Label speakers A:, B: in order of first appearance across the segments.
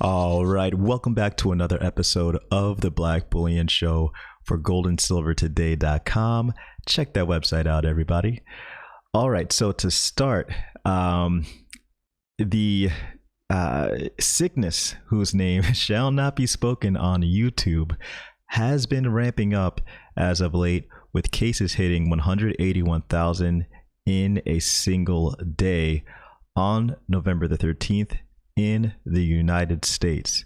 A: All right, welcome back to another episode of the Black Bullion Show for goldandsilvertoday.com. Check that website out, everybody. All right, so to start, the sickness whose name shall not be spoken on YouTube has been ramping up as of late, with cases hitting 181,000 in a single day on November the 13th in the United States.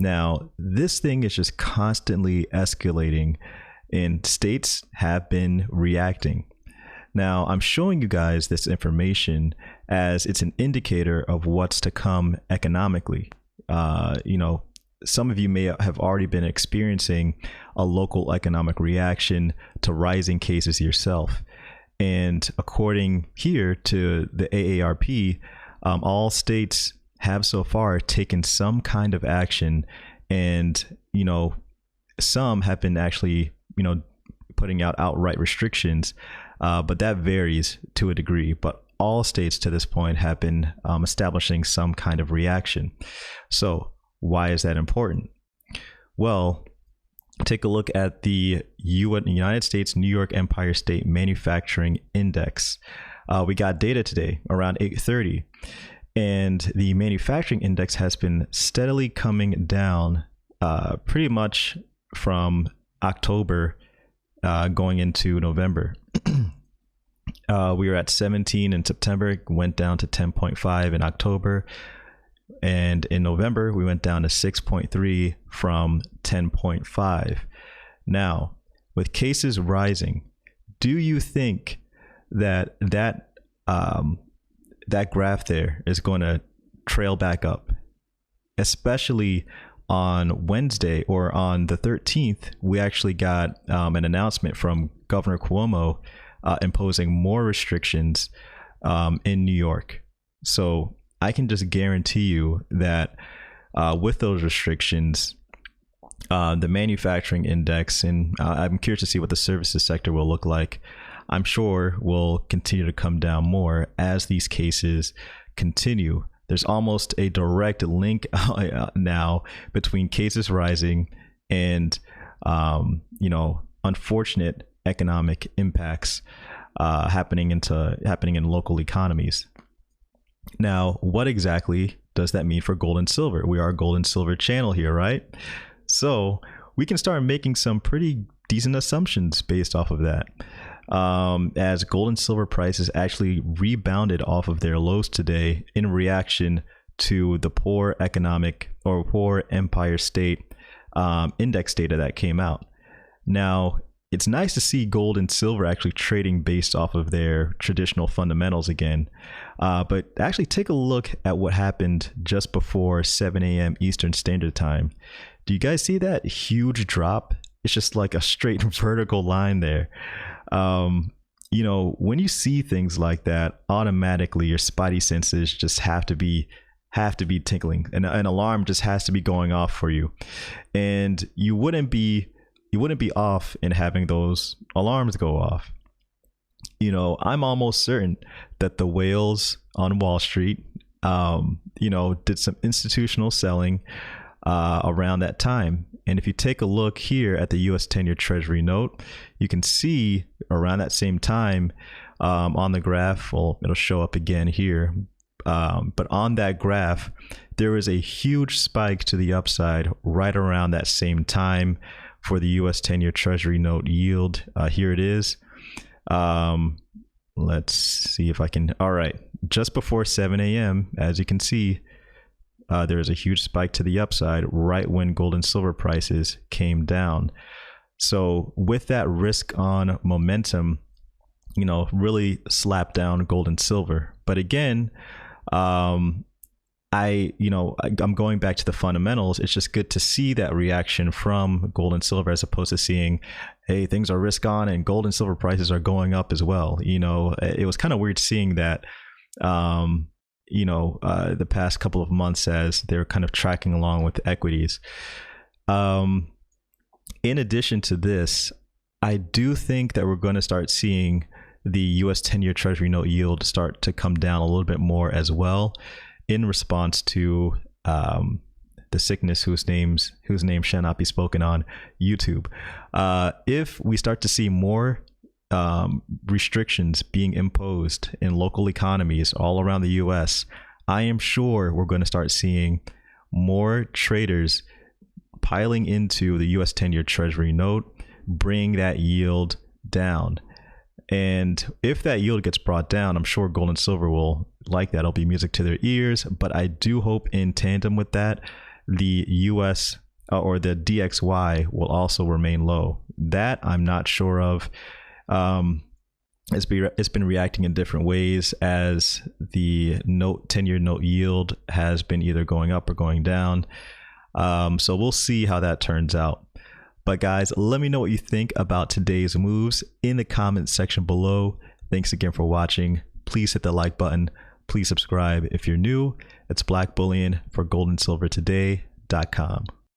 A: Now, this thing is just constantly escalating, and states have been reacting. Now, I'm showing you guys this information as it's an indicator of what's to come economically. Some of you may have already been experiencing a local economic reaction to rising cases yourself. And according here to the AARP, all states have so far taken some kind of action, and some have been actually putting out outright restrictions, but that varies to a degree. But all states to this point have been establishing some kind of reaction. So why is that important? Well, take a look at the United States New York Empire State Manufacturing Index. We got data today around 8:30. And the manufacturing index has been steadily coming down pretty much from October going into November. We were at 17 in September, went down to 10.5 in October. And in November, we went down to 6.3 from 10.5. Now, with cases rising, do you think that that graph there is going to trail back up? Especially on Wednesday, or on the 13th, we actually got an announcement from Governor Cuomo imposing more restrictions in New York. So I can just guarantee you that with those restrictions, the manufacturing index, and I'm curious to see what the services sector will look like, I'm sure will continue to come down more as these cases continue. There's almost a direct link now between cases rising and unfortunate economic impacts happening in local economies. Now, what exactly does that mean for gold and silver? We are a gold and silver channel here, right? So we can start making some pretty decent assumptions based off of that. As gold and silver prices actually rebounded off of their lows today in reaction to the poor Empire State index data that came out. Now, it's nice to see gold and silver actually trading based off of their traditional fundamentals again. But actually take a look at what happened just before 7 a.m. Eastern Standard Time. Do you guys see that huge drop? It's just like a straight vertical line there. When you see things like that, automatically your spidey senses just have to be tinkling, and an alarm just has to be going off for you. And you wouldn't be off in having those alarms go off. I'm almost certain that the whales on Wall Street, did some institutional selling around that time. And if you take a look here at the U.S. 10-year Treasury note, you can see around that same time on the graph, well, it'll show up again here, but on that graph, there was a huge spike to the upside right around that same time for the U.S. 10-year Treasury note yield. Here it is. Let's see if I can. All right. Just before 7 a.m., as you can see, there is a huge spike to the upside right when gold and silver prices came down. So with that risk on momentum, really slapped down gold and silver. But again, I'm going back to the fundamentals. It's just good to see that reaction from gold and silver, as opposed to seeing, hey, things are risk on and gold and silver prices are going up as well. It was kind of weird seeing that the past couple of months as they're kind of tracking along with equities. In addition to this, I do think that we're going to start seeing the US 10-year Treasury note yield start to come down a little bit more as well, in response to the sickness whose name shall not be spoken on YouTube. If we start to see more restrictions being imposed in local economies all around the US, I am sure we're going to start seeing more traders piling into the US 10-year Treasury note, bring that yield down. And if that yield gets brought down, I'm sure gold and silver will like that. It'll be music to their ears. But I do hope in tandem with that, the US or the DXY will also remain low. That I'm not sure of. It's been reacting in different ways as the 10-year note yield has been either going up or going down. So we'll see how that turns out. But guys, let me know what you think about today's moves in the comments section below. Thanks again for watching. Please hit the like button. Please subscribe if you're new. It's Black Bullion for goldandsilvertoday.com.